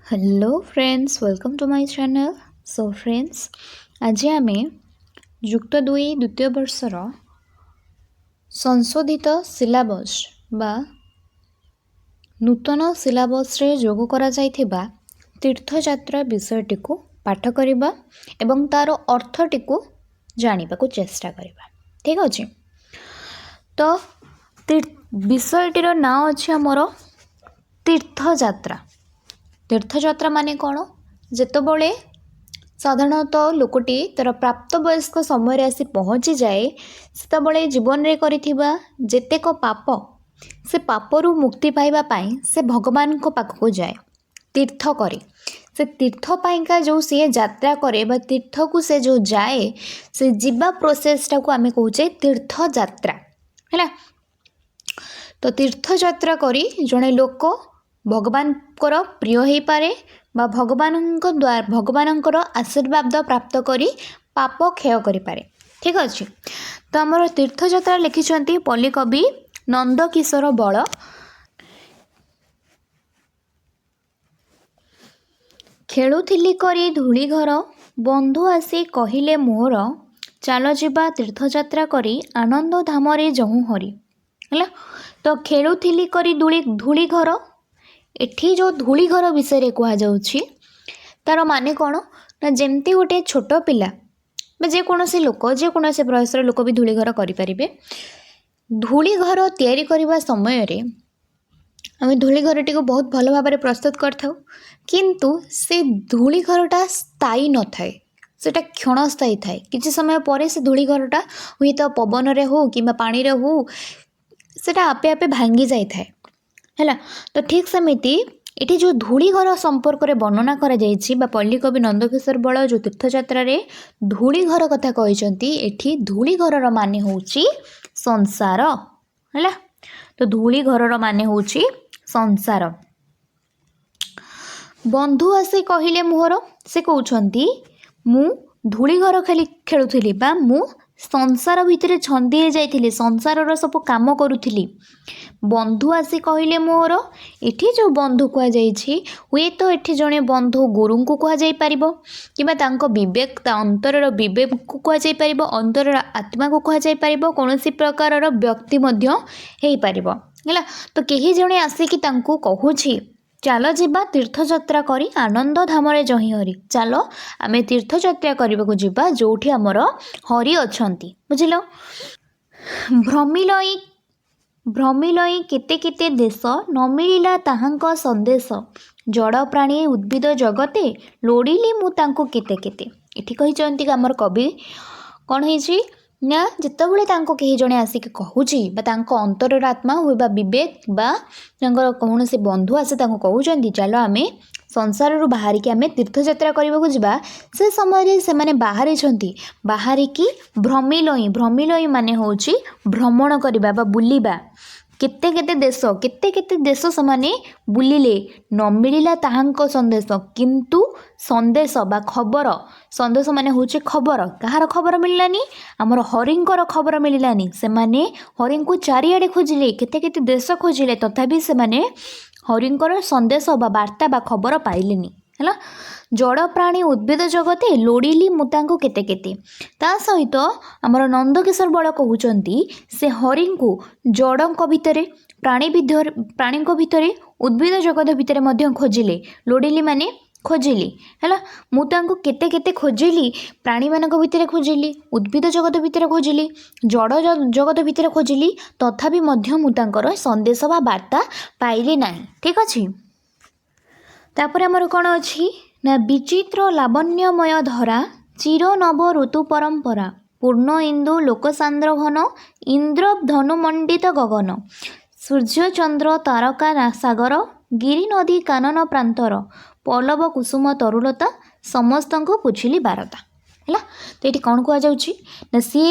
Hello friends, welcome to my channel. So friends, आज आम युक्त दुई द्वितीय वर्षर संशोधित सिलेबस बा नूतन सिलेबस रे जोग करा जाइथिबा तीर्थयात्रा विषयटी को पाठ करिबा एवं तार अर्थटी को जानिबा को चेष्टा करिबा। ठीक अछि। तो विषयटीर नाम अछि हमर तीर्थयात्रा। तीर्थयात्रा माने कौन? जेतबले साधारणतः लोकटी तर प्राप्त वयस्क समय आसी पहुँची जाए सेतबले जीवन रे करिथिबा जेतेक पाप से पापरू मुक्ति पाइबा पाई से भगवान को पाखको जाए तीर्थ करे। से तीर्थ पाइका जो सी यात्रा करे बा तीर्थ को से जो जाए से जीवा प्रोसेसटा को आमे कहूचे तीर्थ यात्रा है। तो तीर्थ यात्रा करी जड़े लोक भगवान प्रिय हो पारे बा भगवान आशीर्वाद प्राप्त करी पाप क्षय करि पारे। ठीक अच्छे। तो आमर तीर्थयात्रा लिखिं पल्ली कवि नंदकिशोर बल। खेलुथिली करी धूली घर बंधु आसी कहिले मोर चाल जिबा तीर्थयात्रा करी आनंद धाम रे जहु हरि है। तो खेलुथिली करी धूली घर एठी जो धूली घर विषय कह जाउछि तार माने कौन ना जेमती गोटे छोट पिला जेकोसी लोक जेकोसी बयसर लोक भी धूली घर करें। धूली घर तैयारी करने समय आम धूली घर टी बहुत भल भाव प्रस्तुत करूँ किंतु से धूली घरटा स्थायी न थाए सेटा क्षणस्थायी थाए। किसी समय पर से धूली घरटा हुई तो पवन रे हो कि पानी रे हो सेटा आपे आपे भांगी जाई थाए है। तो ठीक सेमिति एठी जो धूली घर संपर्क में वर्णना करा जायछि बा पल्ली कवि नंदकिशोर बल जो तीर्थयात्रा रे धूली घर कथा कहते एठी धूली घर माने होउछि संसार है। तो धूली घर माने होउछि संसार। बंधु आसे कहिले मोहर से कहउछंती मु धूली घर खेलुथिली बा मु संसार भितर छंदी जाइथिली संसार सब काम करुथिली। बंधु आसी कहिले मोर एठी जो बंधु कह जाइछि हुए तो एठी जने बंधु गुरु को कह जाई परिबो किबा तांको विवेक ता अंतरर विवेक को कह जाई परिबो अंतरर आत्मा को कह जाई परिबो कोनोसी प्रकारर व्यक्ति मध्य हेई परिबो हैला। तो केही जने आसी कि तांको कहूछि चलो जीवा तीर्थयात्रा करी आनंद धाम रे जही हरि। चलो आमे तीर्थयात्रा करबा को जीवा जोठी हमर हरि अछंती बुझिलो। भ्रमिलई केते केते देश न मिलिला ताहांक संदेश जड़ प्राणी उद्भिद जगते लोड़िली मु तांको केते केते। एठी कहिचंती हमर कवि कौन है ना जितेबले कहीं जड़े आसिक कहूँ बा अंतर आत्मा हुए बा विवेक बा कौन से बंधु आसे कहते चलो आम संसार रू बाहर की आम तीर्थयात्रा करने को जावा से समय से मैंने बाहरिकी भ्रमिलई माने होची भ्रमण करवा बा बुलिबा केते केते देश से बुलिले न मिलिला ताहांको संदेश किंतु संदेश बा खबर संदेश माने होचे खबर कहार खबर मिललानी आमर हरिंकर खबर मिललानी। से माने हरिं को चारिआडे खोजिले केते केते देश खोजिले तथापि से माने हरिंकर संदेश बा वार्ता बा खबर पाइलेनी है। जड़ प्राणी उद्भिद जगते लोड़िली मुतांको केते केते ता सहित आमर नंदकिशोर बल कहउचंती से हरिं को जड़ों भितर प्राणी भितर उद्भिद जगत भितर मध्य खोजिले लोड़िली माने खोजिली है। मुतांको केते केते खोजिली प्राणी मानक भितर खोजिली उद्भिद जगत भितर खोजिली जड़ जगत भितर खोजिली तथापि मध्य मुतांकर संदेश बा वार्ता पाइली नाही। ठीक अछि। तापर हमर कोन अछि ना विचित्र लावण्यमय धरा चिर नव ऋतु परंपरा पूर्ण इंदु लोकसांद्र घन इंद्र धनुमंडित गगन सूर्य चंद्र तारका सागर गिरी नदी कानन प्रांतर पल्लव कुसुम तरुलता समस्त को पुछिली बारता है। तो ये कौन कह जा सी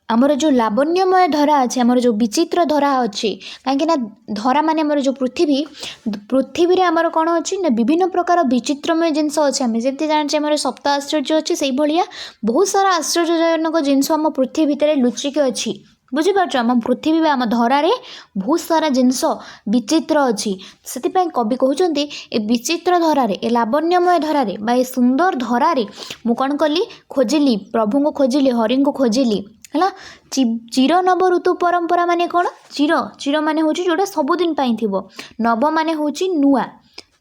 आमर जो लावण्यमय धरा अच्छे आमर जो विचित्र धरा अच्छी कहीं धरा माने आमर जो पृथ्वी आमर कौन अच्छी ना विभिन्न प्रकार विचित्रमय जिनस अच्छे आम जमी जाने आम सप्त आश्चर्य अच्छी से भाया बहुत सारा आश्चर्यजनक जिनस आम पृथ्वी भितर लुचिकी अच्छी बुझिपार आम पृथ्वी आम धरारे बहुत सारा जिनस विचित्र अच्छी से कवि कहते ए विचित्र धरारे ए लावण्यमय धरारे बा ए सुंदर धरारे मु कौन कली खोजिली प्रभु को खोजिली हरि को खोजिली है चिर नव ऋतु परंपरा माने कौन चिर चिर माने हूँ जोटा सबुदिन थी नव माने हूँ नुआ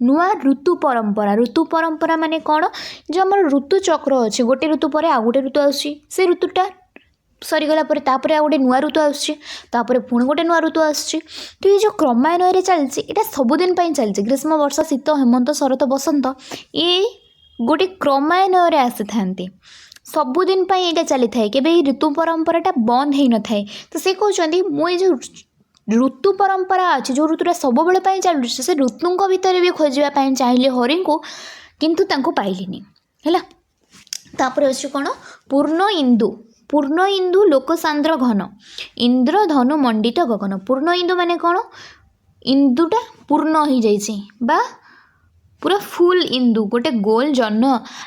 नुआ ऋतु परंपरा माने कौन जो आम ऋतु चक्र अच्छे गोटे ऋतु पर आ गोटे ऋतु आसी से ऋतुटा सरीगला तापर आ गोटे नुआ ऋतु आसपर पुणी गोटे नुआ ऋतु आसुच्छी तो ये जो क्रमान्वय चलती यहाँ सबुदिन चलती ग्रीष्म वर्षा शीत हेमंत शरत बसंत ये गोटे क्रमान्वय आसी था सबुदिन यहाँ चली थाए के ऋतु परंपराटा बंद हो न थाए तो से कहते मुझे जो ऋतु परंपरा अच्छी जो ऋतुटा सब बेले चलुच्छे से ऋतुओं भितर भी खोजापी चाहिए हरि को किंतु पाइलिनी है तापर अच्छे कौन पूर्ण इंदु लोकसांद्र घन इंद्र धनु मंडित गगन पूर्ण इंदु माने कौन इंदुटा पूर्ण हो जाइए बा पूरा फुल इंदु गोटे गोल जह्न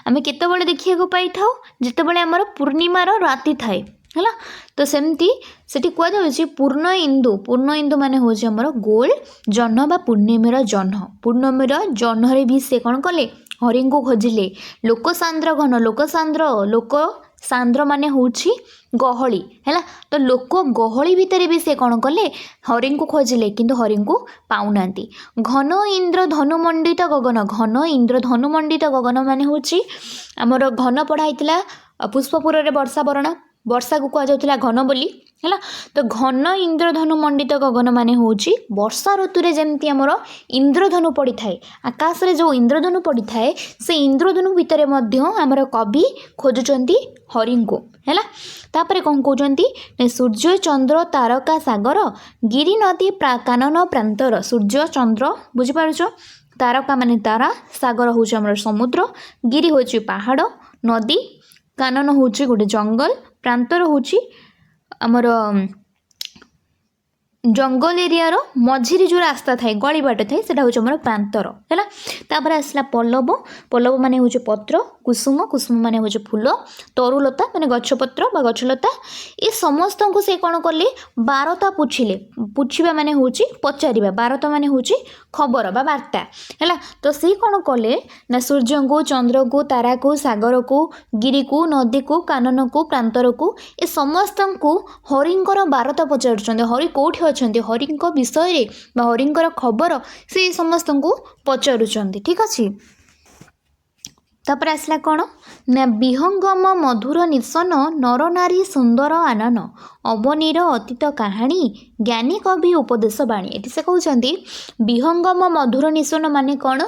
आम केतबेले देखा पाई था जितेबाला आमर पूर्णिमार राति थाए है तो सेमती सेठी कहुच्छे पूर्ण इंदु माने हूँ आमर गोल जह्न बा पूर्णिमार जह्न भी से कौन कले हरि को खोजिले लोकसांद्र घन लोक सांद्र माने हूँ गहली है तो लोक गहली भितर भी से कौन कले हरि को खोजिले किंतु हरि को पाऊना घन इंद्र धनुमंडित गगन घन इंद्र धनुमंडित गगन माने हूँ आमर घन पढ़ाई पुष्पपुर में वर्षा को कहुला घन बोली है तो घन इंद्रधनु मंडित गगन माने हूँ वर्षा ऋतु रे जमती आमर इंद्रधनु पड़ी थाए आकाश रे जो इंद्रधनु पड़ी थाए से इंद्रधनु भितर आमर कवि खोजुचंती हरि को है तापर कौन कहते सूर्य चंद्र तारका सागर गिरी नदी कानन प्रांतर सूर्य चंद्र बुझिपारुछ तारका माने तारा सागर हूँ आमर समुद्र गिरी हूँ पहाड़ नदी कानन हूँ गोटे जंगल प्रांतर हूँ आमर जंगल एरिया मझिरे जो रास्ता थाए गली बाट थाए से हूँ आमर प्रांतर है तापर आसला पल्लव माने हूँ पत्र कुसुम माने हूँ फूल तरुलता माने गछपत्र बा गछलता ये समस्त को से कौन कले बारता पूछा माने हूँ पचार बारता माने हूँ खबर बा वार्ता है तो से कौन कले ना सूर्य को चंद्र को तारा को सागर को गिरी को नदी को कानन को प्रांतर को ये समस्त को हरिंकर बारता पचार हरि कौटी अच्छा हरि विषय हरिंकर खबर से समस्त को पचारुंट ठीक अच्छे तापर आसला कौन ना विहंगम मधुर निशन नर नारी सुंदर आनन अवनीर अतीत कहानी ज्ञानी कवि उपदेश बाणी ये से कहते विहंगम मधुर निशन माने कौन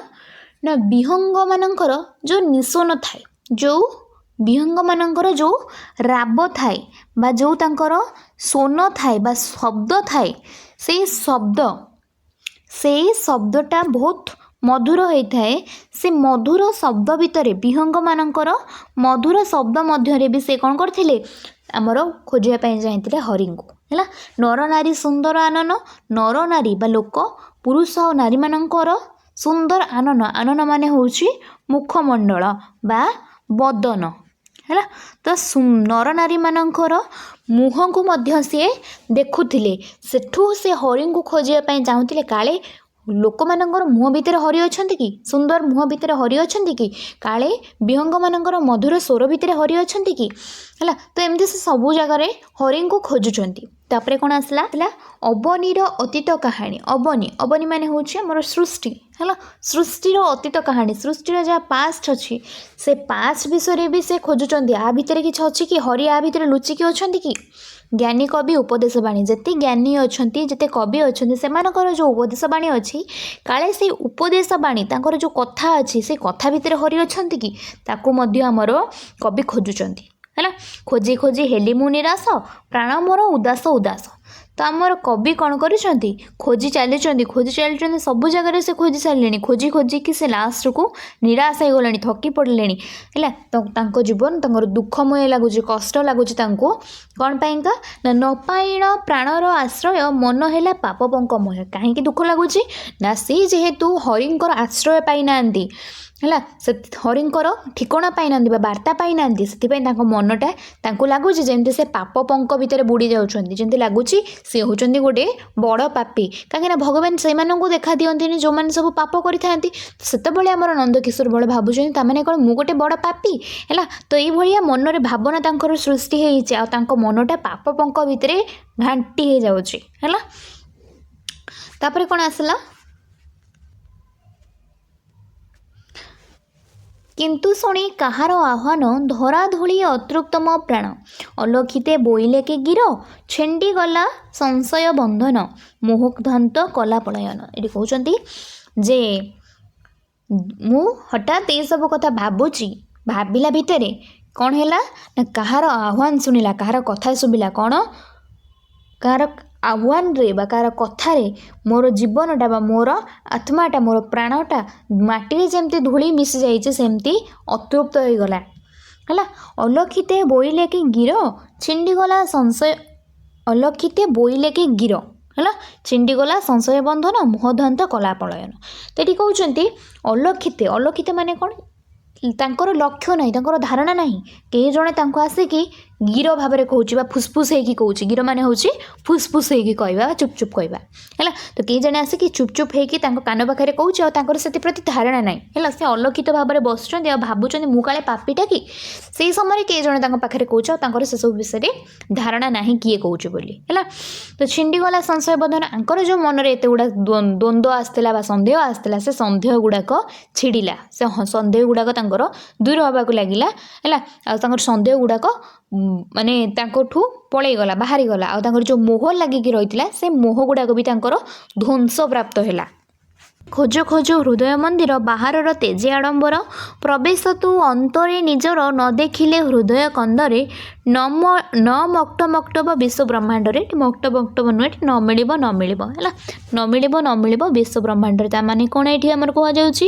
ना विहंग मानकर जो निशन थाए जो विहंग मानकर जो राब थाए बा जो तांकर सोन थाए बा शब्द थाए से शब्दटा बहुत मधुर होता है से मधुर शब्द भितर विहंग मानकर मधुर शब्द मध्य भी से कौन करथिले आमर खोजापी चाहते हरि को है नर नारी सुंदर आनन नर नारी बा लोक पुरुष और नारी मानकर सुंदर आनन माने हूँ मुखमंडल बा बदन है तो नर नारी मानकर मुह को मध्य सी देखुले सेठू से हरि को खोजापी चाहूले काले लोक मानकर मुह भितर हरि अच्छा कि सुंदर मुह भितर हरि अच्छा कि काले विहंग मानकर मधुर स्वर भितर हरि अच्छा कि है तो एमती से सबू जगार हरि को खोजुंट तापर कौन आसला अवनीर अतीत कहानी अवनी माने हूँ आमर सृष्टि है सृष्टिर अतीत कहानी सृष्टिर जहाँ पास्ट अच्छी से पास्ट विषय भी से खोजुंट आ भितर किसी अच्छी कि हरि आ भितर लुचिकी अच्छा कि ज्ञानी कवि उपदेश बाणी जिते ज्ञानी अच्छा जिते कवि अच्छा से जो उपदेश बाणी अच्छी काले से उपदेश बाणी तांकर जो कथा अच्छी से कथा भितर हरि अच्छा कि ताकू मध्य आमर कवि खोजुंट है खोजी खोजी हेली मु निराश प्राण मोर उदास उदास तो आमर कवि कौन कर खोजी चली सब जगह से खोजी सारे खोजी खोजी कि से लास्ट को निराश हो गले थकी पड़े है तो जीवन दुखमय लगुच कष्ट लगुच कौन पाइंका ना न पाइण प्राणर आश्रय मन है पाप पंकमय कहीं दुख लगुच ना सी जेहेतु हरिंकर आश्रय पाई ना ହେଲା ସେ ହରିଙ୍କର ଠିକଣା ପାଇନାହାନ୍ତି ବା ବାର୍ତ୍ତା ପାଇନାହାନ୍ତି। ସେଥିପାଇଁ ତାଙ୍କ ମନଟା ତାଙ୍କୁ ଲାଗୁଛି ଯେମିତି ସେ ପାପ ପଙ୍କ ଭିତରେ ବୁଡ଼ି ଯାଉଛନ୍ତି, ଯେମିତି ଲାଗୁଛି ସେ ହେଉଛନ୍ତି ଗୋଟେ ବଡ଼ ପାପୀ। କାହିଁକିନା ଭଗବାନ ସେମାନଙ୍କୁ ଦେଖା ଦିଅନ୍ତିନି ଯେଉଁମାନେ ସବୁ ପାପ କରିଥାନ୍ତି। ସେତେବେଳେ ଆମର ନନ୍ଦକିଶୋର ବଳ ଭାବୁଛନ୍ତି ତାମାନେ କ'ଣ ମୁଁ ଗୋଟେ ବଡ଼ ପାପୀ ହେଲା। ତ ଏଇଭଳିଆ ମନରେ ଭାବନା ତାଙ୍କର ସୃଷ୍ଟି ହେଇଛି, ଆଉ ତାଙ୍କ ମନଟା ପାପ ପଙ୍କ ଭିତରେ ଘାଣ୍ଟି ହେଇଯାଉଛି ହେଲା। ତାପରେ କ'ଣ ଆସିଲା, କିନ୍ତୁ ଶୁଣି କାହାର ଆହ୍ୱାନ ଧରାଧୂଳି ଅତୃପ୍ତମ ପ୍ରାଣ, ଅଲକ୍ଷିତେ ବୋଇଲେ କି ଗିର, ଛିଣ୍ଡିଗଲା ସଂଶୟ ବନ୍ଧନ, ମୋହଧ୍ୱାନ୍ତ କଲା ପଳାୟନ। ଏଠି କହୁଛନ୍ତି ଯେ ମୁଁ ହଠାତ୍ ଏସବୁ କଥା ଭାବୁଛି, ଭାବିଲା ଭିତରେ କ'ଣ ହେଲା ନା କାହାର ଆହ୍ୱାନ ଶୁଣିଲା, କାହାର କଥା ଶୁଭିଲା, କ'ଣ କାହାର ଆହ୍ୱାନରେ ବା କାହାର କଥାରେ ମୋର ଜୀବନଟା ବା ମୋର ଆତ୍ମାଟା ମୋର ପ୍ରାଣଟା ମାଟିରେ ଯେମିତି ଧୂଳି ମିଶି ଯାଇଛି ସେମିତି ଅତୃପ୍ତ ହୋଇଗଲା ହେଲା। ଅଲକ୍ଷିତେ ବୋଇଲେ କି ଗିର, ଛିଣ୍ଡିଗଲା ସଂଶୟ, ଅଲକ୍ଷିତେ ବୋଇଲେ କି ଗିର ହେଲା, ଛିଣ୍ଡିଗଲା ସଂଶୟ ବନ୍ଧନ, ମୋହଧ୍ୱାନ୍ତ କଲା ପଳାୟନ। ତ ଏଠି କହୁଛନ୍ତି ଅଲକ୍ଷିତେ, ଅଲକ୍ଷିତେ ମାନେ କ'ଣ, ତାଙ୍କର ଲକ୍ଷ୍ୟ ନାହିଁ, ତାଙ୍କର ଧାରଣା ନାହିଁ। କେହି ଜଣେ ତାଙ୍କୁ ଆସିକି ଗିର ଭାବରେ କହୁଛି ବା ଫୁସଫୁସ ହେଇକି କହୁଛି। ଗିର ମାନେ ହେଉଛି ଫୁସଫୁସ ହେଇକି କହିବା, ଚୁପ୍ ଚୁପ୍ କହିବା ହେଲା। ତ କେହି ଜଣେ ଆସିକି ଚୁପ୍ ଚୁପ୍ ହେଇକି ତାଙ୍କ କାନ ପାଖରେ କହୁଛି, ଆଉ ତାଙ୍କର ସେଥିପ୍ରତି ଧାରଣା ନାହିଁ ହେଲା। ସେ ଅଲକ୍ଷିତ ଭାବରେ ବସୁଛନ୍ତି ଆଉ ଭାବୁଛନ୍ତି ମୁଁ କାଳେ ପାପୀଟା କି। ସେଇ ସମୟରେ କେହି ଜଣେ ତାଙ୍କ ପାଖରେ କହୁଛି ଆଉ ତାଙ୍କର ସେସବୁ ବିଷୟରେ ଧାରଣା ନାହିଁ କିଏ କହୁଛି ବୋଲି ହେଲା। ତ ଛିଣ୍ଡିଗଲା ସଂଶୟ ବନ୍ଧନ, ଆଙ୍କର ଯେଉଁ ମନରେ ଏତେ ଗୁଡ଼ା ଦ୍ୱନ୍ଦ୍ୱ ଆସିଥିଲା ବା ସନ୍ଦେହ ଆସିଥିଲା, ସେ ସନ୍ଦେହ ଗୁଡ଼ାକ ଛିଡ଼ିଲା, ସେ ସନ୍ଦେହ ଗୁଡ଼ାକ ତାଙ୍କର ଦୂର ହେବାକୁ ଲାଗିଲା ହେଲା। ଆଉ ତାଙ୍କର ସନ୍ଦେହ ଗୁଡ଼ାକ ମାନେ ତାଙ୍କଠୁ ପଳେଇଗଲା, ବାହାରିଗଲା। ଆଉ ତାଙ୍କର ଯେଉଁ ମୋହ ଲାଗିକି ରହିଥିଲା ସେ ମୋହ ଗୁଡ଼ାକ ବି ତାଙ୍କର ଧ୍ୱଂସ ପ୍ରାପ୍ତ ହେଲା। ଖୋଜ ଖୋଜ ହୃଦୟ ମନ୍ଦିର, ବାହାରର ତେଜେ ଆଡ଼ମ୍ବର, ପ୍ରବେଶ ତୁ ଅନ୍ତରେ ନିଜର, ନ ଦେଖିଲେ ହୃଦୟ କନ୍ଦରେ, ନ ମକ୍ଟ ମକ୍ଟବ ବିଶ୍ୱ ବ୍ରହ୍ମାଣ୍ଡରେ। ଏଠି ମକ୍ଟ ମକ୍ଟବ ନୁହେଁ, ଏଠି ନ ମିଳିବ ନ ମିଳିବ ହେଲା। ନ ମିଳିବ ନ ମିଳିବ ବିଶ୍ୱ ବ୍ରହ୍ମାଣ୍ଡରେ। ତା'ମାନେ କ'ଣ ଏଠି ଆମର କୁହାଯାଉଛି,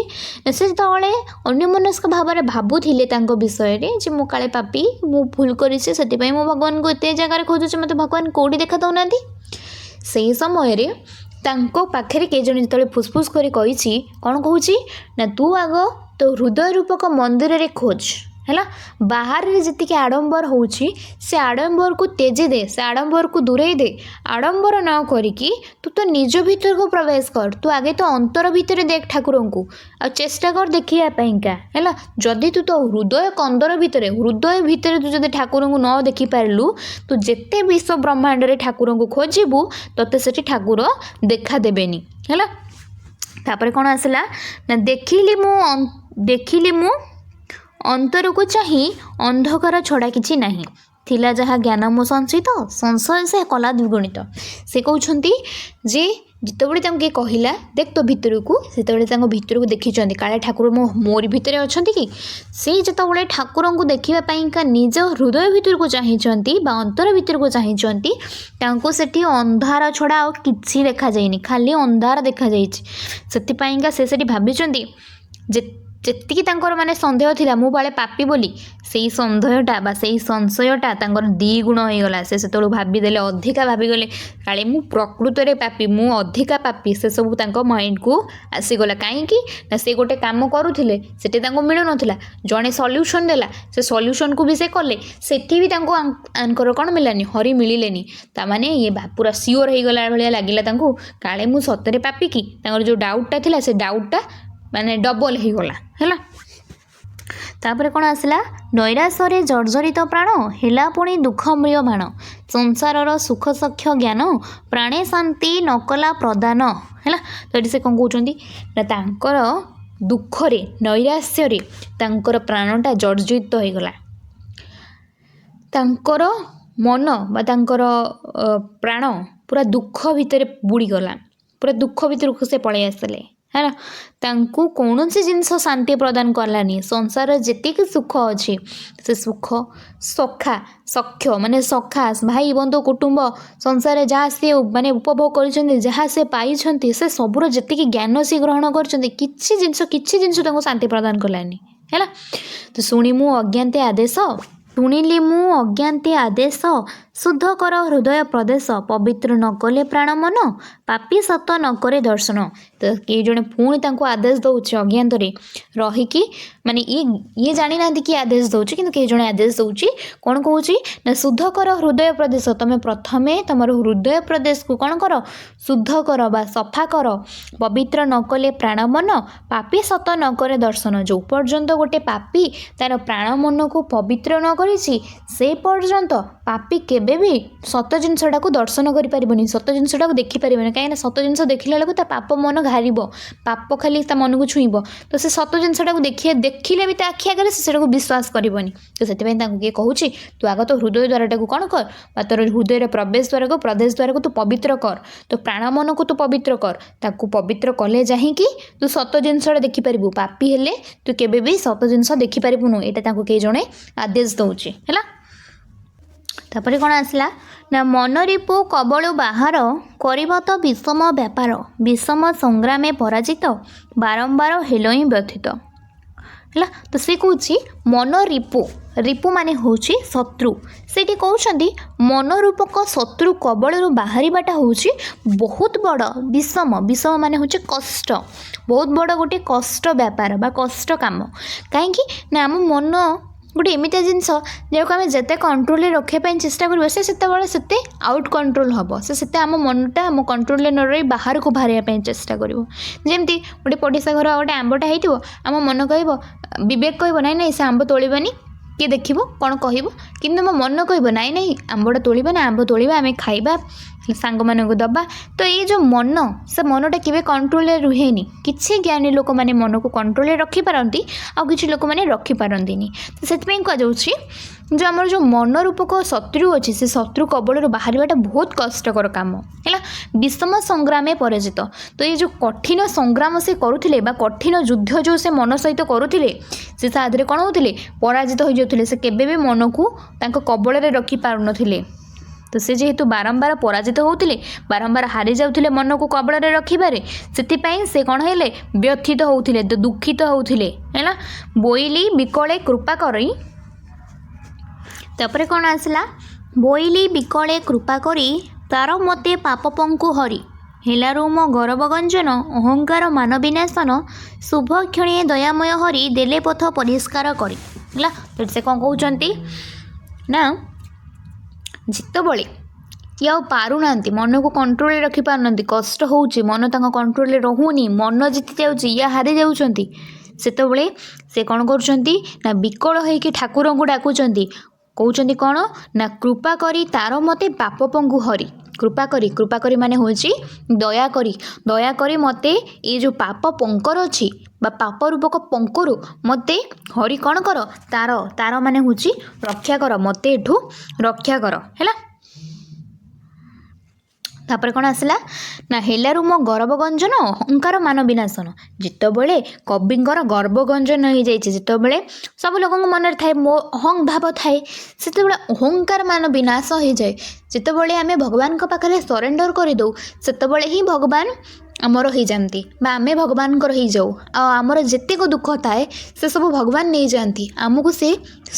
ସେ ଯେତେବେଳେ ଅନ୍ୟମନସ୍କ ଭାବରେ ଭାବୁଥିଲେ ତାଙ୍କ ବିଷୟରେ ଯେ ମୁଁ କାଳେ ପାପି, ମୁଁ ଭୁଲ କରିଛି, ସେଥିପାଇଁ ମୁଁ ଭଗବାନଙ୍କୁ ଏତେ ଜାଗାରେ ଖୋଜୁଛି, ମୋତେ ଭଗବାନ କେଉଁଠି ଦେଖା ଦେଉନାହାନ୍ତି। ସେହି ସମୟରେ ତାଙ୍କ ପାଖରେ କେହି ଜଣେ ଯେତେବେଳେ ଫୁସଫୁସ କରି କହିଛି, କ'ଣ କହୁଛି ନା ତୁ ଆଗ ତୋ ହୃଦୟ ରୂପକ ମନ୍ଦିରରେ ଖୋଜ ହେଲା। ବାହାରରେ ଯେତିକି ଆଡ଼ମ୍ବର ହେଉଛି ସେ ଆଡ଼ମ୍ବରକୁ ତେଜି ଦେ, ସେ ଆଡ଼ମ୍ବରକୁ ଦୂରେଇ ଦେ। ଆଡ଼ମ୍ବର ନ କରିକି ତୁ ତ ନିଜ ଭିତରକୁ ପ୍ରବେଶ କର। ତୁ ଆଗେ ତ ଅନ୍ତର ଭିତରେ ଦେଖ ଠାକୁରଙ୍କୁ, ଆଉ ଚେଷ୍ଟା କର ଦେଖିବା ପାଇଁକା ହେଲା। ଯଦି ତୁ ତୋ ହୃଦୟ କନ୍ଦର ଭିତରେ, ହୃଦୟ ଭିତରେ ତୁ ଯଦି ଠାକୁରଙ୍କୁ ନ ଦେଖିପାରିଲୁ, ତୁ ଯେତେ ବିଶ୍ୱ ବ୍ରହ୍ମାଣ୍ଡରେ ଠାକୁରଙ୍କୁ ଖୋଜିବୁ ତୋତେ ସେଠି ଠାକୁର ଦେଖା ଦେବେନି ହେଲା। ତାପରେ କ'ଣ ଆସିଲା ନା ଦେଖିଲି ମୁଁ ଅନ୍ତରକୁ ଚାହିଁ, ଅନ୍ଧକାର ଛଡ଼ା କିଛି ନାହିଁ, ଥିଲା ଯାହା ଜ୍ଞାନ ମୋ ସଞ୍ଚିତ, ସଂଶୟ ସେ କଲା ଦ୍ୱିଗୁଣିତ। ସେ କହୁଛନ୍ତି ଯେ ଯେତେବେଳେ ତାଙ୍କୁ କିଏ କହିଲା ଦେଖ ତୋ ଭିତରକୁ, ସେତେବେଳେ ତାଙ୍କ ଭିତରକୁ ଦେଖିଛନ୍ତି କାଳେ ଠାକୁର ମୋରି ଭିତରେ ଅଛନ୍ତି କି। ସେ ଯେତେବେଳେ ଠାକୁରଙ୍କୁ ଦେଖିବା ପାଇଁକା ନିଜ ହୃଦୟ ଭିତରକୁ ଚାହିଁଛନ୍ତି ବା ଅନ୍ତର ଭିତରକୁ ଚାହିଁଛନ୍ତି, ତାଙ୍କୁ ସେଠି ଅନ୍ଧାର ଛଡ଼ା ଆଉ କିଛି ଦେଖାଯାଇନି, ଖାଲି ଅନ୍ଧାର ଦେଖାଯାଇଛି। ସେଥିପାଇଁକା ସେ ସେଠି ଭାବିଛନ୍ତି ଯେତିକି ତାଙ୍କର ମାନେ ସନ୍ଦେହ ଥିଲା ମୁଁ ବାଳେ ପାପି ବୋଲି, ସେଇ ସନ୍ଦେହଟା ବା ସେଇ ସଂଶୟଟା ତାଙ୍କର ଦ୍ୱିଗୁଣ ହୋଇଗଲା। ସେ ସେତେବେଳୁ ଭାବିଦେଲେ, ଅଧିକା ଭାବିଗଲେ କାଳେ ମୁଁ ପ୍ରକୃତରେ ପାପି, ମୁଁ ଅଧିକା ପାପି। ସେସବୁ ତାଙ୍କ ମାଇଣ୍ଡକୁ ଆସିଗଲା। କାହିଁକି ନା ସେ ଗୋଟେ କାମ କରୁଥିଲେ, ସେଠି ତାଙ୍କୁ ମିଳୁନଥିଲା, ଜଣେ ସଲ୍ୟୁସନ୍ ଦେଲା, ସେ ସଲ୍ୟୁସନ୍କୁ ବି ସେ କଲେ, ସେଠି ବି ତାଙ୍କୁ ଆଙ୍କର କ'ଣ ମିଳିଲାନି, ହରି ମିଳିଲେନି। ତା'ମାନେ ଇଏ ପୁରା ସିଓର ହେଇଗଲା ଭଳିଆ ଲାଗିଲା ତାଙ୍କୁ, କାଳେ ମୁଁ ସତରେ ପାପି କି। ତାଙ୍କର ଯେଉଁ ଡାଉଟଟା ଥିଲା ସେ ଡାଉଟଟା ମାନେ ଡବଲ ହେଇଗଲା ହେଲା। ତାପରେ କ'ଣ ଆସିଲା, ନୈରାଶ୍ୟରେ ଜର୍ଜରିତ ପ୍ରାଣ, ହେଲା ପୁଣି ଦୁଃଖ ମ୍ରିୟମାଣ, ସଂସାରର ସୁଖ ସଖ୍ୟ ଜ୍ଞାନ, ପ୍ରାଣେ ଶାନ୍ତି ନ କଲା ପ୍ରଦାନ ହେଲା। ତ ଏଠି ସେ କ'ଣ କହୁଛନ୍ତି ନା ତାଙ୍କର ଦୁଃଖରେ, ନୈରାଶ୍ୟରେ ତାଙ୍କର ପ୍ରାଣଟା ଜର୍ଜରିତ ହୋଇଗଲା। ତାଙ୍କର ମନ ବା ତାଙ୍କର ପ୍ରାଣ ପୁରା ଦୁଃଖ ଭିତରେ ବୁଡ଼ିଗଲା, ପୁରା ଦୁଃଖ ଭିତରକୁ ସେ ପଳାଇ ଆସିଲେ ହେଲା। ତାଙ୍କୁ କୌଣସି ଜିନିଷ ଶାନ୍ତି ପ୍ରଦାନ କଲାନି। ସଂସାରରେ ଯେତିକି ସୁଖ ଅଛି, ସେ ସୁଖ ସଖ୍ୟ ମାନେ ସଖା, ଭାଇ ବନ୍ଧୁ କୁଟୁମ୍ବ, ସଂସାରରେ ଯାହା ସେ ମାନେ ଉପଭୋଗ କରିଛନ୍ତି, ଯାହା ସେ ପାଇଛନ୍ତି, ସେ ସବୁର ଯେତିକି ଜ୍ଞାନ ସେ ଗ୍ରହଣ କରିଛନ୍ତି, କିଛି ଜିନିଷ ତାଙ୍କୁ ଶାନ୍ତି ପ୍ରଦାନ କଲାନି ହେଲା। ତ ଶୁଣି ମୁଁ ଅଜ୍ଞାତେ ଆଦେଶ, ଶୁଣିଲି ମୁଁ ଅଜ୍ଞାତେ ଆଦେଶ, ଶୁଦ୍ଧ କର ହୃଦୟ ପ୍ରଦେଶ, ପବିତ୍ର ନ କଲେ ପ୍ରାଣ ମନ, ପାପୀ ସତ ନ କରେ ଦର୍ଶନ। ତ କିଏ ଜଣେ ପୁଣି ତାଙ୍କୁ ଆଦେଶ ଦେଉଛି ଅଜ୍ଞାତରେ ରହିକି, ମାନେ ଇଏ ଜାଣିନାହାନ୍ତି କିଏ ଆଦେଶ ଦେଉଛି, କିନ୍ତୁ କିଏ ଜଣେ ଆଦେଶ ଦେଉଛି। କ'ଣ କହୁଛି ନା ଶୁଦ୍ଧ କର ହୃଦୟ ପ୍ରଦେଶ, ତୁମେ ପ୍ରଥମେ ତୁମର ହୃଦୟ ପ୍ରଦେଶକୁ କ'ଣ କର, ଶୁଦ୍ଧ କର ବା ସଫା କର। ପବିତ୍ର ନ କଲେ ପ୍ରାଣ ମନ, ପାପୀ ସତ ନ କରେ ଦର୍ଶନ। ଯେଉଁ ପର୍ଯ୍ୟନ୍ତ ଗୋଟେ ପାପୀ ତାର ପ୍ରାଣ ମନକୁ ପବିତ୍ର ନ କରିଛି, ସେ ପର୍ଯ୍ୟନ୍ତ ପାପୀ କେବେ ବି ସତ ଜିନିଷଟାକୁ ଦର୍ଶନ କରିପାରିବନି, ସତ ଜିନିଷଟାକୁ ଦେଖିପାରିବନି। କାହିଁକିନା ସତ ଜିନିଷ ଦେଖିଲା ବେଳକୁ ତା ପାପ ମନ ଘାରିବ, ପାପ ଖାଲି ତା ମନକୁ ଛୁଇଁବ। ତ ସେ ସତ ଜିନିଷଟାକୁ ଦେଖିଲେ ବି ତା ଆଖି ଆଗରେ ସେ ସେଟାକୁ ବିଶ୍ୱାସ କରିବନି। ତ ସେଥିପାଇଁ ତାଙ୍କୁ କିଏ କହୁଛି ତୁ ଆଗ ତୋ ହୃଦୟ ଦ୍ୱାରଟାକୁ କ'ଣ କର, ବା ତୋର ହୃଦୟର ପ୍ରବେଶ ଦ୍ୱାରକୁ ତୁ ପବିତ୍ର କର, ତୋ ପ୍ରାଣ ମନକୁ ତୁ ପବିତ୍ର କର। ତାକୁ ପବିତ୍ର କଲେ ଯାହିଁକି ତୁ ସତ ଜିନିଷଟା ଦେଖିପାରିବୁ। ପାପୀ ହେଲେ ତୁ କେବେ ବି ସତ ଜିନିଷ ଦେଖିପାରିବୁନୁ। ଏଇଟା ତାଙ୍କୁ କେହି ଜଣେ ଆଦେଶ ଦେଉଛି ହେଲା। ତାପରେ କ'ଣ ଆସିଲା ନା ମନରିପୁ କବଳୁ ବାହାର, କରିବ ତ ବିଷମ ବ୍ୟାପାର, ବିଷମ ସଂଗ୍ରାମେ ପରାଜିତ, ବାରମ୍ବାର ହେଲ ହିଁ ବ୍ୟଥିତ ହେଲା। ତ ସେ କହୁଛି ମନରିପୁ, ରିପୁ ମାନେ ହେଉଛି ଶତ୍ରୁ। ସେଇଠି କହୁଛନ୍ତି ମନରୂପକ ଶତ୍ରୁ କବଳରୁ ବାହାରିବାଟା ହେଉଛି ବହୁତ ବଡ଼ ବିଷମ। ବିଷମ ମାନେ ହେଉଛି କଷ୍ଟ, ବହୁତ ବଡ଼ ଗୋଟେ କଷ୍ଟ ବ୍ୟାପାର ବା କଷ୍ଟ କାମ। କାହିଁକି ନା ଆମ ମନ ଗୋଟେ ଏମିତିଆ ଜିନିଷ ଯାହାକୁ ଆମେ ଯେତେ କଣ୍ଟ୍ରୋଲରେ ରଖିବା ପାଇଁ ଚେଷ୍ଟା କରିବା, ସେ ସେତେବେଳେ ସେତେ ଆଉଟ୍ କଣ୍ଟ୍ରୋଲ ହେବ। ସେ ସେତେ ଆମ ମନଟା ଆମ କଣ୍ଟ୍ରୋଲରେ ନ ରହି ବାହାରକୁ ବାହାରିବା ପାଇଁ ଚେଷ୍ଟା କରିବ। ଯେମିତି ଗୋଟେ ପଡ଼ିଶା ଘର ଗୋଟେ ଆମ୍ବଟା ହେଇଥିବ, ଆମ ମନ କହିବ, ବିବେକ କହିବ ନାଇଁ ନାଇଁ ସେ ଆମ୍ବ ତୋଳିବାନି, କିଏ ଦେଖିବ କ'ଣ କହିବ, କିନ୍ତୁ ମୋ ମନ କହିବ ନାଇଁ ନାଇଁ ଆମ୍ବଟା ତୋଳିବା ନା, ଆମ୍ବ ତୋଳିବା, ଆମେ ଖାଇବା, ସାଙ୍ଗମାନଙ୍କୁ ଦେବା। ତ ଏଇ ଯେଉଁ ମନ, ସେ ମନଟା କେବେ କଣ୍ଟ୍ରୋଲରେ ରୁହେନି। କିଛି ଜ୍ଞାନୀ ଲୋକମାନେ ମନକୁ କଣ୍ଟ୍ରୋଲରେ ରଖିପାରନ୍ତି, ଆଉ କିଛି ଲୋକମାନେ ରଖିପାରନ୍ତିନି। ତ ସେଥିପାଇଁ କୁହାଯାଉଛି ଯେଉଁ ଆମର ଯେଉଁ ମନ ରୂପକ ଶତ୍ରୁ ଅଛି, ସେ ଶତ୍ରୁ କବଳରୁ ବାହାରିବାଟା ବହୁତ କଷ୍ଟକର କାମ ହେଲା। ବିଷମ ସଂଗ୍ରାମେ ପରାଜିତ, ତ ଏଇ ଯେଉଁ କଠିନ ସଂଗ୍ରାମ ସେ କରୁଥିଲେ ବା କଠିନ ଯୁଦ୍ଧ ଯେଉଁ ସେ ମନ ସହିତ କରୁଥିଲେ, ସେ ତା ଦେହରେ କ'ଣ ହେଉଥିଲେ, ପରାଜିତ ହୋଇଯାଉଥିଲେ। ସେ କେବେ ବି ମନକୁ ତାଙ୍କ କବଳରେ ରଖିପାରୁନଥିଲେ। ତ ସେ ଯେହେତୁ ବାରମ୍ବାର ପରାଜିତ ହେଉଥିଲେ, ବାରମ୍ବାର ହାରି ଯାଉଥିଲେ ମନକୁ କବଳରେ ରଖିବାରେ, ସେଥିପାଇଁ ସେ କ'ଣ ହେଲେ, ବ୍ୟଥିତ ହେଉଥିଲେ, ଦୁଃଖିତ ହେଉଥିଲେ ହେଲା। ବୋଇଲି ବିକଳେ କୃପା କରି, ତାପରେ କ'ଣ ଆସିଲା, ବୋଇଲି ବିକଳେ କୃପା କରି, ତାର ମତେ ପାପ ପଙ୍କୁ ହରି, ହେଲାରୁ ମୋ ଗୌରବ ଗଞ୍ଜନ, ଅହଙ୍କାର ମାନ ବିନାଶନ, ଶୁଭ କ୍ଷଣେ ଦୟାମୟ ହରି, ଦେଲେ ପଥ ପରିଷ୍କାର କରି ହେଲା। ତ ସେ କ'ଣ କହୁଛନ୍ତି ନା ଯେତେବେଳେ କିଏ ଆଉ ପାରୁନାହାନ୍ତି, ମନକୁ କଣ୍ଟ୍ରୋଲରେ ରଖିପାରୁନାହାନ୍ତି, କଷ୍ଟ ହେଉଛି, ମନ ତାଙ୍କ କଣ୍ଟ୍ରୋଲରେ ରହୁନି, ମନ ଜିତି ଯାଉଛି, ଇଏ ହାରି ଯାଉଛନ୍ତି, ସେତେବେଳେ ସେ କ'ଣ କରୁଛନ୍ତି ନା ବିକଳ ହେଇକି ଠାକୁରଙ୍କୁ ଡାକୁଛନ୍ତି। କହୁଛନ୍ତି କ'ଣ ନା କୃପା କରି ତାର ମତେ ପାପ ପଙ୍ଗୁ ହରି। କୃପା କରି ମାନେ ହେଉଛି ଦୟାକରି ମୋତେ ଏଇ ଯେଉଁ ପାପ ପଙ୍କର ଅଛି ବା ପାପ ରୂପକ ପଙ୍କରୁ ମୋତେ ହରି କ'ଣ କର, ତାର ମାନେ ହେଉଛି ରକ୍ଷା କର, ମୋତେ ଏଠୁ ରକ୍ଷା କର ହେଲା। ତାପରେ କ'ଣ ଆସିଲା ନା ହେଲାରୁ ମୋ ଗର୍ବ ଗଞ୍ଜନ, ଅହଙ୍କାର ମାନ ବିନାଶନ। ଯେତେବେଳେ କବିଙ୍କର ଗର୍ବ ଗଞ୍ଜନ ହୋଇଯାଇଛି, ଯେତେବେଳେ ସବୁ ଲୋକଙ୍କ ମନରେ ଥାଏ ମୋ ଅହଂ ଭାବ ଥାଏ, ସେତେବେଳେ ଅହଙ୍କାର ମାନ ବିନାଶ ହୋଇଯାଏ। ଯେତେବେଳେ ଆମେ ଭଗବାନଙ୍କ ପାଖରେ ସରେଣ୍ଡର କରିଦେଉ, ସେତେବେଳେ ହିଁ ଭଗବାନ ଆମର ହେଇଯାଆନ୍ତି ବା ଆମେ ଭଗବାନଙ୍କର ହେଇଯାଉ। ଆଉ ଆମର ଯେତିକ ଦୁଃଖ ଥାଏ ସେସବୁ ଭଗବାନ ନେଇଯାଆନ୍ତି, ଆମକୁ ସେ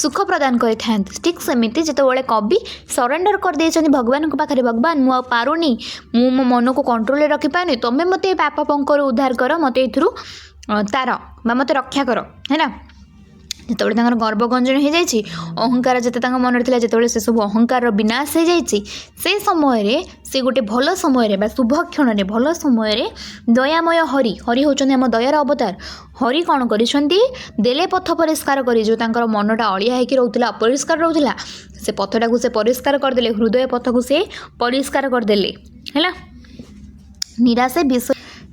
ସୁଖ ପ୍ରଦାନ କରିଥାନ୍ତି। ଠିକ୍ ସେମିତି ଯେତେବେଳେ କବି ସରେଣ୍ଡର କରିଦେଇଛନ୍ତି ଭଗବାନଙ୍କ ପାଖରେ, ଭଗବାନ ମୁଁ ଆଉ ପାରୁନି, ମୁଁ ମୋ ମନକୁ କଣ୍ଟ୍ରୋଲରେ ରଖିପାରୁନି, ତୁମେ ମୋତେ ଏ ପାପ ପଙ୍କରୁ ଉଦ୍ଧାର କର, ମୋତେ ଏଥିରୁ ତାର ବା ମୋତେ ରକ୍ଷା କର ହେଲା। ଯେତେବେଳେ ତାଙ୍କର ଗର୍ବ ଗଞ୍ଜନ ହୋଇଯାଇଛି, ଅହଙ୍କାର ଯେତେ ତାଙ୍କ ମନରେ ଥିଲା, ଯେତେବେଳେ ସେସବୁ ଅହଙ୍କାରର ବିନାଶ ହୋଇଯାଇଛି, ସେ ସମୟରେ ସେ ଗୋଟେ ଭଲ ସମୟରେ ବା ଶୁଭ କ୍ଷଣରେ, ଭଲ ସମୟରେ ଦୟାମୟ ହରି ହେଉଛନ୍ତି ଆମ ଦୟାର ଅବତାର। ହରି କ'ଣ କରିଛନ୍ତି, ଦେଲେ ପଥ ପରିଷ୍କାର କରି, ଯେଉଁ ତାଙ୍କର ମନଟା ଅଳିଆ ହେଇକି ରହୁଥିଲା, ଅପରିଷ୍କାର ରହୁଥିଲା, ସେ ପଥଟାକୁ ସେ ପରିଷ୍କାର କରିଦେଲେ, ହୃଦୟ ପଥକୁ ସେ ପରିଷ୍କାର କରିଦେଲେ ହେଲା।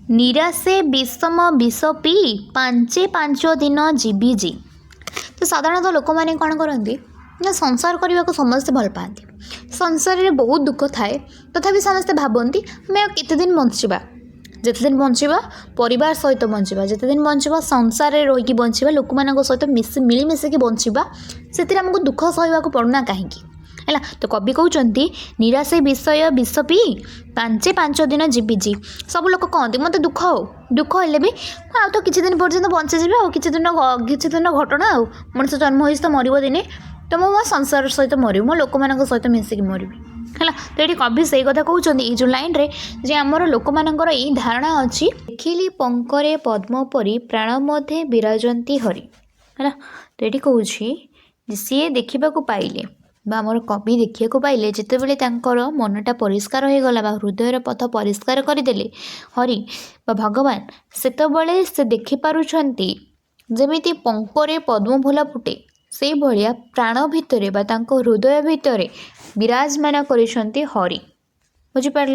ନିରାଶେ ବିଷମ ବିଷ ପିଇ, ପାଞ୍ଚ ଦିନ ଯିବି ଜି। ତ ସାଧାରଣତଃ ଲୋକମାନେ କ'ଣ କରନ୍ତି ନା ସଂସାର କରିବାକୁ ସମସ୍ତେ ଭଲ ପାଆନ୍ତି, ସଂସାରରେ ବହୁତ ଦୁଃଖ ଥାଏ, ତଥାପି ସମସ୍ତେ ଭାବନ୍ତି ଆମେ ଆଉ କେତେଦିନ ବଞ୍ଚିବା, ଯେତେଦିନ ବଞ୍ଚିବା ପରିବାର ସହିତ ବଞ୍ଚିବା, ଯେତେଦିନ ବଞ୍ଚିବା ସଂସାରରେ ରହିକି ବଞ୍ଚିବା, ଲୋକମାନଙ୍କ ସହିତ ମିଳିମିଶିକି ବଞ୍ଚିବା, ସେଥିରେ ଆମକୁ ଦୁଃଖ ସହିବାକୁ ପଡ଼ୁନା କାହିଁକି ହେଲା। ତ କବି କହୁଛନ୍ତି ନିରାଶେ ବିଷ ପିଇ, ପାଞ୍ଚ ଦିନ ଯିବି ଜି। ସବୁ ଲୋକ କହନ୍ତି ମୋତେ ଦୁଃଖ ହେଲେ ବି ଆଉ ତ କିଛି ଦିନ ପର୍ଯ୍ୟନ୍ତ ବଞ୍ଚିଯିବେ, ଆଉ କିଛି ଦିନ ଘଟଣା, ଆଉ ମଣିଷ ଜନ୍ମ ହୋଇଛି ତ ମରିବ ଦିନେ, ତ तो मो संसार सहित मरबी मो लोक मान सहित मिसिकी मरबी है। तो ये कवि से कथा कहते ये जो लाइन रे जे आमर लोक मानकर यही धारणा अच्छी देखिली पंकरे पद्म परी प्राण मध्य विराजती हरि है। तो ये कौन सी देखा पाइले आमर कवि देखा पाइले जितेबले मनटा परिष्कार हो गला हृदय पथ परिष्कार करदे हरि भगवान सेतबले से देखिपारुछंती जेमिति पंकरे पद्म फूल फुटे से भाया प्राण भितर हृदय भितर विराजमान करिसेंती हरि बुझिपार।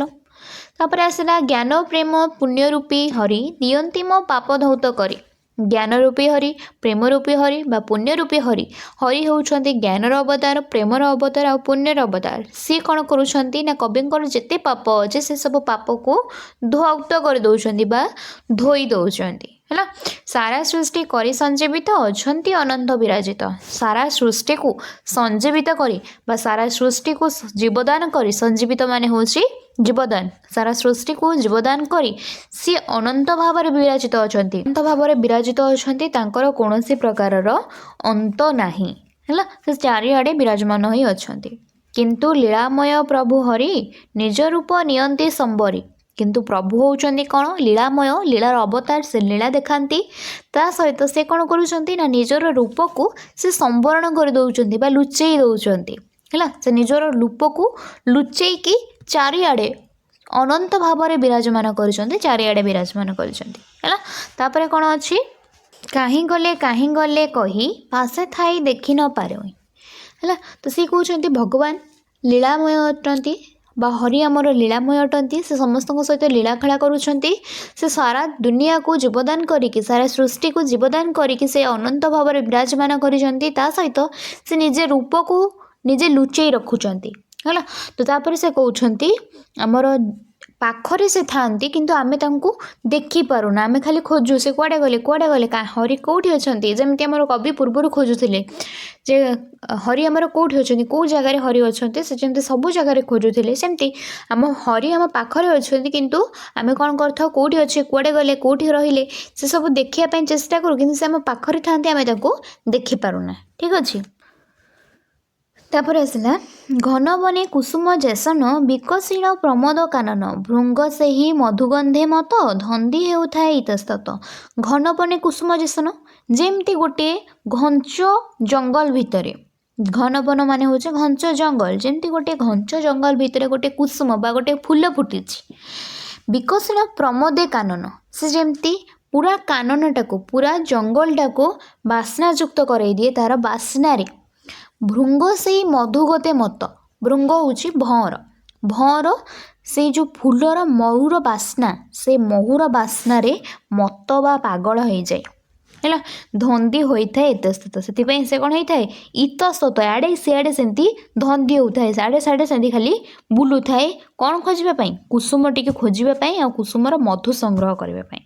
तापर आसला ज्ञान प्रेम पुण्य रूपी हरि दियंती मो पाप धौत करी ज्ञान रूपी हरि प्रेम रूपी हरि बा पुण्य रूपी हरि हरि होउछंती ज्ञानर अवतार प्रेमर अवतार आ पुण्यर अवतार सी कौन करुछंती ना कविंकर जेते पाप अच्छे से सब पाप को धौत कर दौरान बा धोई दौरान है। सारा सृष्टि करी संजीवित अछंती अनंत विराजित सारा सृष्टि को संजीवित करी बा सारा सृष्टि को जीवदान करी संजीवित माने होची जीवदान सारा सृष्टि को जीवदान करी सी अनंत भाव में विराजित अछंती अनंत भाव में विराजित अछंती तांकर कौनसी प्रकारर अंत नाही है। से चारिआडे विराजमान होई अछंती किंतु लीलामय प्रभु हरि निज रूप नियंती संबरी किंतु प्रभु होउचंदी कौन लीलामय लीलार अवतार से लीला देखाती ता सहित से कौन करुचंती ना निजर रूप को से संवरण कर दउचंती बा लुचेई दउचंती है। से निजर रूप को लुचेई की चारिआडे अनंत भाव में विराजमान करिसंती चारिआडे विराजमान करिसंती है। तापरे कौन अच्छी काहीं गले कही पासे थाई देखि न पारे है। तो सी कहते भगवान लीलामय अटंती बा हरि आमर लीलामय अटंती से समस्त सहित लीला खेला करुछंती से सारा दुनिया को जीवदान करिकी सारा सृष्टि को जीवदान करिकी से अनंत भाव में विराजमान करिसंती ता सहित से निजे रूप को निजे लुचेई रखुचंती है। तो तापर से कहउछंती आमर पाखरे से थांती किंतु आमे तांको देखि पारुना आमे खाली खोजु से कुआडे गले हरि कोठी अछंती जेमति हमर कवि पूर्वरु खोजुथिले जे हरि हमर कोठी अछंती को जगह रे हरि अछंती से जेमति सब जगह रे खोजुथिले सेमति हम हरि हम पाखरे अछंती किंतु आमे कोन करथौ कोठी अछि कुआडे गले कोठी रहिले से सब देखिया पय चेष्टा करू किंतु से हम पाखरे थांती आमे ताको देखि पारुना ठीक अछि। तापर आसला घन बने कुसुम जेसन विकसीण प्रमोद कानन भृंग से ही मधुगंधे मत धंदी हेउथाए इतस्तत घन बने कुसुम जेसन जेमती गोटे घंच जंगल भितरे घन बन माने होचे घंच जंगल जेमती गोटे घंच जंगल भितरे गोटे कुसुम बा गोटे फूल फुटिछि विकसीण प्रमोदे कानन से जेमती पूरा काननटा को पूरा जंगलटा को बास्नायुक्त करई दिए तार बास्ना भृंग से मधुगते मत भृंग होची भंवर से जो फूलर महुर बास्ना से महुर बास्ना रे मत बा पागल हो जाए है। धंदी होता है इतस्तत से से कौन होता है इतस्तत आड़े सियाड़े सेमती धंदी होता है साढ़े साढ़े सेमती खाली बुलू थाए कौन खोजापी कुसुम टी खोजापी आ कुसुमर मधु संग्रह करने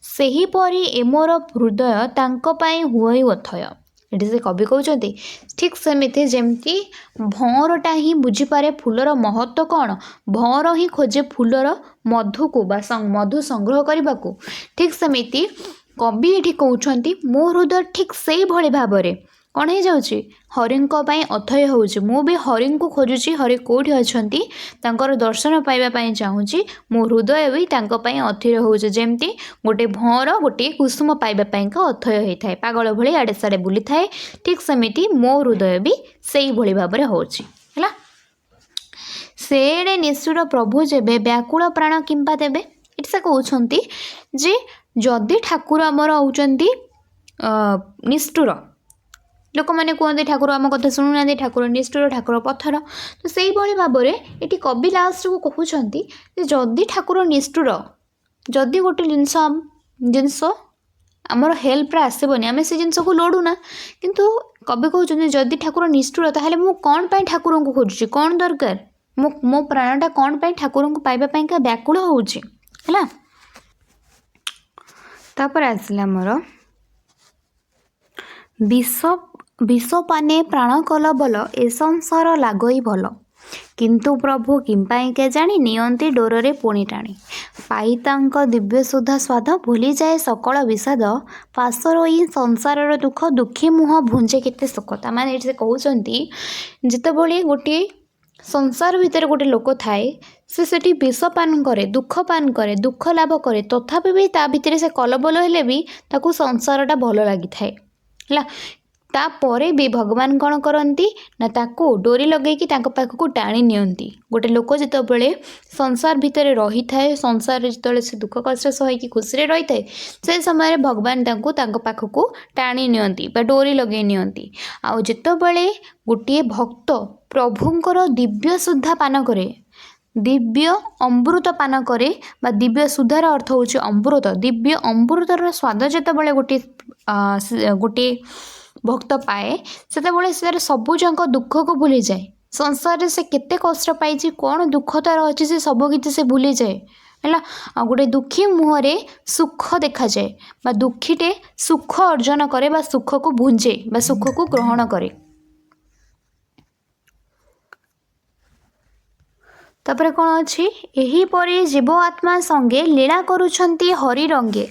सेहीपरि एमोर हृदय तांकपाई हुई अथय ये से कवि कहते ठीक सेमती जमती भंवरटा ही बुझीपारे फूलर महत्व कौन भंवर ही खोजे फूलर मधु को बा मधु संग्रह करने को ठीक सेमती कवि ये कहते मो हृदय ठीक से भली भाव में कौन हो जाऊँ हरिंको पाई अथय होउची मु भी हरिं को खोजुची हरि कोठी अछंती तांकर दर्शन पाइबा चाहूँगी मो हृदय भी तांको पाई अथय होउची जेमती गोटे भंवर गोटे कुसुम पाइबा पाइका अथय होता है पागल भली आड़े साड़े बुली थाए ठीक सेमिति मो हृदय भी से भली भाव में होउची है। सेड़े निष्ठुर प्रभु जेबे व्याकुल प्राण किंपा देबे ये से कहते जे जदि ठाकुर आमर होउचंती निष्ठुर लोक मैंने कहते ठाकुर आम कथा शुणुना ठाकुर निष्ठुर ठाकुर पत्थर तो से भाव में ये कवि लास्ट को कहते जदि ठाकुर निष्ठुर जदि गोटे जिनस आमर हेल्प आसबनी आम से जिनस को लोड़ूना किंतु कवि कहते जदि ठाकुर निष्ठुर ताहले मु कौन पाई ठाकुर को खोजुची कौन दरकार मो प्राणटा कौन पाई ठाकुर को पाइबा का व्याकुल होउची है। तापर आसला मोर विष पाने प्राण कल बल ए संसार लागई भल କିନ୍ତୁ ପ୍ରଭୁ କିମ୍ପାଇଁ କେଜାଣି ନିଅନ୍ତି ଡୋରରେ ପୁଣି ଟାଣି। ପାଇତାଙ୍କ ଦିବ୍ୟ ସୁଧା ସ୍ୱାଦ ଭୁଲିଯାଏ ସକଳ ବିଷାଦ। ପାଶରୋଇ ସଂସାରର ଦୁଃଖ ଦୁଃଖୀ ମୁହଁ ଭୁଞ୍ଜେ କେତେ ସୁଖ। ତାମାନେ ଏଠି ସେ କହୁଛନ୍ତି ଯେତେବେଳେ ଗୋଟିଏ ସଂସାର ଭିତରେ ଗୋଟେ ଲୋକ ଥାଏ ସେ ସେଠି ବିଷ ପାନ କରେ, ଦୁଃଖ ପାନ କରେ, ଦୁଃଖ ଲାଭ କରେ, ତଥାପି ବି ତା ଭିତରେ ସେ କଲବଲ ହେଲେ ବି ତାକୁ ସଂସାରଟା ଭଲ ଲାଗିଥାଏ ହେଲା। ତାପରେ ବି ଭଗବାନ କ'ଣ କରନ୍ତି ନା ତାକୁ ଡୋରି ଲଗେଇକି ତାଙ୍କ ପାଖକୁ ଟାଣି ନିଅନ୍ତି। ଗୋଟେ ଲୋକ ଯେତେବେଳେ ସଂସାର ଭିତରେ ରହିଥାଏ, ସଂସାରରେ ଯେତେବେଳେ ସେ ଦୁଃଖ କଷ୍ଟ ସହିକି ଖୁସିରେ ରହିଥାଏ ସେ ସମୟରେ ଭଗବାନ ତାଙ୍କୁ ତାଙ୍କ ପାଖକୁ ଟାଣି ନିଅନ୍ତି ବା ଡୋରି ଲଗେଇ ନିଅନ୍ତି। ଆଉ ଯେତେବେଳେ ଗୋଟିଏ ଭକ୍ତ ପ୍ରଭୁଙ୍କର ଦିବ୍ୟ ସୁଧା ପାନ କରେ, ଦିବ୍ୟ ଅମୃତ ପାନ କରେ ବା ଦିବ୍ୟ ସୁଧାର ଅର୍ଥ ହେଉଛି ଅମୃତ, ଦିବ୍ୟ ଅମୃତର ସ୍ୱାଦ ଯେତେବେଳେ ଗୋଟିଏ ଭକ୍ତ ପାଏ ସେତେବେଳେ ସେ ସବୁଯାକ ଦୁଃଖକୁ ଭୁଲିଯାଏ। ସଂସାରରେ ସେ କେତେ କଷ୍ଟ ପାଇଛି, କ'ଣ ଦୁଃଖ ତାର ଅଛି, ସେ ସବୁ କିଛି ସେ ଭୁଲିଯାଏ ହେଲା। ଆଉ ଗୋଟେ ଦୁଃଖୀ ମୁହଁରେ ସୁଖ ଦେଖାଯାଏ ବା ଦୁଃଖୀଟେ ସୁଖ ଅର୍ଜନ କରେ ବା ସୁଖକୁ ଭୁଞ୍ଜେ ବା ସୁଖକୁ ଗ୍ରହଣ କରେ। ତାପରେ କ'ଣ ଅଛି, ଏହିପରି ଜୀବ ଆତ୍ମା ସଙ୍ଗେ ଲୀଳା କରୁଛନ୍ତି ହରି ରଙ୍ଗେ।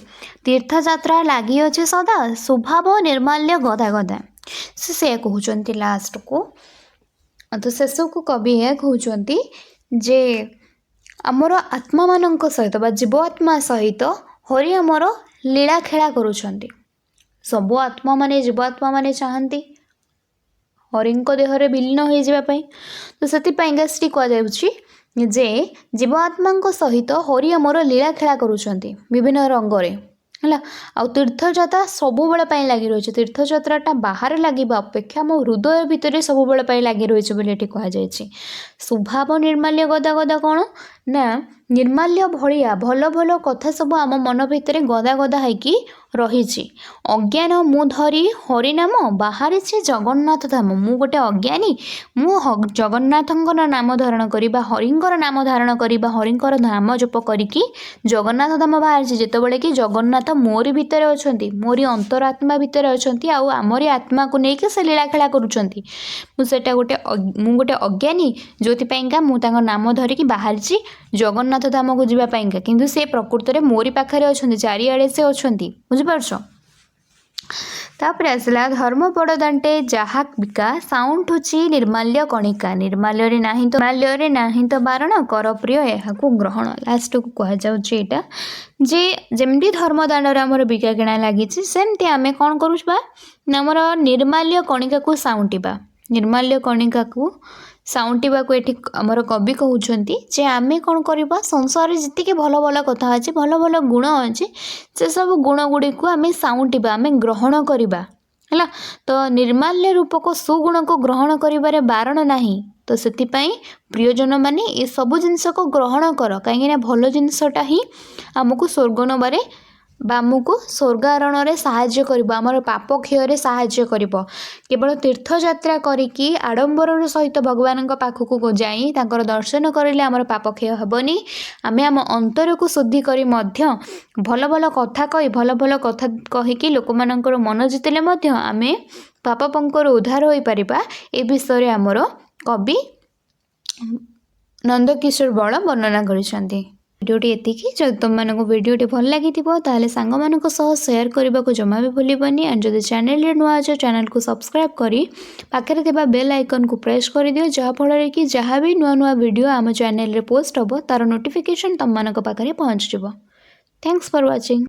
ତୀର୍ଥଯାତ୍ରା ଲାଗିଅଛି ସଦା ସ୍ୱଭାବ ନିର୍ମାଲ୍ୟ ଗଦା ଗଦା। ସେ ସେୟା କହୁଛନ୍ତି ଲାଷ୍ଟକୁ, ତ ଶେଷକୁ କବି ଏହା କହୁଛନ୍ତି ଯେ ଆମର ଆତ୍ମାମାନଙ୍କ ସହିତ ବା ଜୀବ ଆତ୍ମା ସହିତ ହରି ଆମର ଲୀଳା ଖେଳା କରୁଛନ୍ତି। ସବୁ ଆତ୍ମାମାନେ ଜୀବ ଆତ୍ମାମାନେ ଚାହାନ୍ତି ହରିଙ୍କ ଦେହରେ ବିଲୀନ ହୋଇଯିବା ପାଇଁ। ତ ସେଥିପାଇଁକା ସେଠି କୁହାଯାଉଛି ଯେ ଜୀବ ଆତ୍ମାଙ୍କ ସହିତ ହରି ଆମର ଲୀଳା ଖେଳା କରୁଛନ୍ତି ବିଭିନ୍ନ ରଙ୍ଗରେ ହେଲା। ଆଉ ତୀର୍ଥଯାତ୍ରା ସବୁବେଳେ ପାଇଁ ଲାଗି ରହିଛି। ତୀର୍ଥଯାତ୍ରାଟା ବାହାରେ ଲାଗିବା ଅପେକ୍ଷା ଆମ ହୃଦୟ ଭିତରେ ସବୁବେଳେ ପାଇଁ ଲାଗି ରହିଛି ବୋଲି ଏଠି କୁହାଯାଇଛି। ସ୍ୱଭାବ ନିର୍ମାଲ୍ୟ ଗଦା ଗଦା କ'ଣ ନା ନିର୍ମାଲ୍ୟ ଭଳିଆ ଭଲ ଭଲ କଥା ସବୁ ଆମ ମନ ଭିତରେ ଗଦା ଗଦା ହେଇକି ରହିଛି। ଅଜ୍ଞାନ ମୁଁ ଧରି ହରିନାମ ବାହାରିଛି ଜଗନ୍ନାଥ ଧାମ। ମୁଁ ଗୋଟେ ଅଜ୍ଞାନୀ, ମୁଁ ଜଗନ୍ନାଥଙ୍କର ନାମ ଧାରଣ କରି ବା ହରିଙ୍କର ନାମ ଧାରଣ କରି ବା ହରିଙ୍କର ନାମ ଜପ କରିକି ଜଗନ୍ନାଥ ଧାମ ବାହାରିଛି। ଯେତେବେଳେ କି ଜଗନ୍ନାଥ ମୋରି ଭିତରେ ଅଛନ୍ତି, ମୋରି ଅନ୍ତରାତ୍ମା ଭିତରେ ଅଛନ୍ତି, ଆଉ ଆମରି ଆତ୍ମାକୁ ନେଇକି ସେ ଲୀଳା ଖେଳା କରୁଛନ୍ତି। ମୁଁ ଗୋଟେ ଅଜ୍ଞାନୀ ଯେଉଁଥିପାଇଁକା ମୁଁ ତାଙ୍କ ନାମ ଧରିକି ବାହାରିଛି ଜଗନ୍ନାଥ ଧାମକୁ ଯିବା ପାଇଁକା, କିନ୍ତୁ ସେ ପ୍ରକୃତରେ ମୋରି ପାଖରେ ଅଛନ୍ତି, ଚାରିଆଡ଼େ ସେ ଅଛନ୍ତି। ବୁଝିପାରୁଛ? ତାପରେ ଆସିଲା ଧର୍ମ ବଡ଼ ଦାଣ୍ଟେ ଯାହା ବିକା ସାଉଁଠୁଛି ନିର୍ମାଲ୍ୟ କଣିକା। ନିର୍ମାଲ୍ୟରେ ନାହିଁ ତ ବାରଣ କର ପ୍ରିୟ ଏହାକୁ ଗ୍ରହଣ। ଲାଷ୍ଟକୁ କୁହାଯାଉଛି ଏଇଟା ଯେ ଯେମିତି ଧର୍ମଦାଣ୍ଡରେ ଆମର ବିକା କିଣା ଲାଗିଛି ସେମିତି ଆମେ କ'ଣ କରୁଥିବା ନା ଆମର ନିର୍ମାଲ୍ୟ କଣିକାକୁ ସାଉଁଟିବା। ନିର୍ମାଲ୍ୟ କଣିକାକୁ ସାଉଁଟିବାକୁ ଏଠି ଆମର କବି କହୁଛନ୍ତି ଯେ ଆମେ କ'ଣ କରିବା, ସଂସାରରେ ଯେତିକି ଭଲ ଭଲ କଥା ଅଛି, ଭଲ ଭଲ ଗୁଣ ଅଛି, ସେସବୁ ଗୁଣ ଗୁଡ଼ିକୁ ଆମେ ସାଉଁଟିବା, ଆମେ ଗ୍ରହଣ କରିବା ହେଲା। ତ ନିର୍ମାଲ୍ୟ ରୂପକ ସୁଗୁଣକୁ ଗ୍ରହଣ କରିବାରେ ବାରଣ ନାହିଁ। ତ ସେଥିପାଇଁ ପ୍ରିୟଜନମାନେ ଏସବୁ ଜିନିଷକୁ ଗ୍ରହଣ କର, କାହିଁକିନା ଭଲ ଜିନିଷଟା ହିଁ ଆମକୁ ସ୍ୱର୍ଗ ନେବାରେ ବା ଆମକୁ ସ୍ୱର୍ଗ ଆରୋହଣରେ ସାହାଯ୍ୟ କରିବ, ଆମର ପାପ କ୍ଷୟରେ ସାହାଯ୍ୟ କରିବ। କେବଳ ତୀର୍ଥଯାତ୍ରା କରିକି ଆଡ଼ମ୍ବରର ସହିତ ଭଗବାନଙ୍କ ପାଖକୁ ଯାଇ ତାଙ୍କର ଦର୍ଶନ କରିଲେ ଆମର ପାପ କ୍ଷୟ ହେବନି। ଆମେ ଆମ ଅନ୍ତରକୁ ଶୁଦ୍ଧି କରି ମଧ୍ୟ ଭଲ ଭଲ କଥା କହିକି ଲୋକମାନଙ୍କର ମନ ଜିତିଲେ ମଧ୍ୟ ଆମେ ପାପ ପଙ୍କରୁ ଉଦ୍ଧାର ହୋଇପାରିବା। ଏ ବିଷୟରେ ଆମର କବି ନନ୍ଦକିଶୋର ବଳ ବର୍ଣ୍ଣନା କରିଛନ୍ତି। ଭିଡ଼ିଓଟି ଏତିକି। ଯଦି ତୁମମାନଙ୍କୁ ଭିଡ଼ିଓଟି ଭଲ ଲାଗିଥିବ ତାହେଲେ ସାଙ୍ଗମାନଙ୍କ ସହ ସେୟାର କରିବାକୁ ଜମା ବି ଭୁଲିବନି। ଆଣ୍ଡ ଯଦି ଚ୍ୟାନେଲରେ ନୂଆ ଅଛ ଚ୍ୟାନେଲକୁ ସବସ୍କ୍ରାଇବ୍ କରି ପାଖରେ ଥିବା ବେଲ୍ ଆଇକନ୍କୁ ପ୍ରେସ୍ କରିଦିଅ, ଯାହାଫଳରେ କି ଯାହା ବି ନୂଆ ନୂଆ ଭିଡ଼ିଓ ଆମ ଚ୍ୟାନେଲରେ ପୋଷ୍ଟ ହେବ ତାର ନୋଟିଫିକେସନ୍ ତୁମମାନଙ୍କ ପାଖରେ ପହଞ୍ଚିଯିବ। Thanks for watching.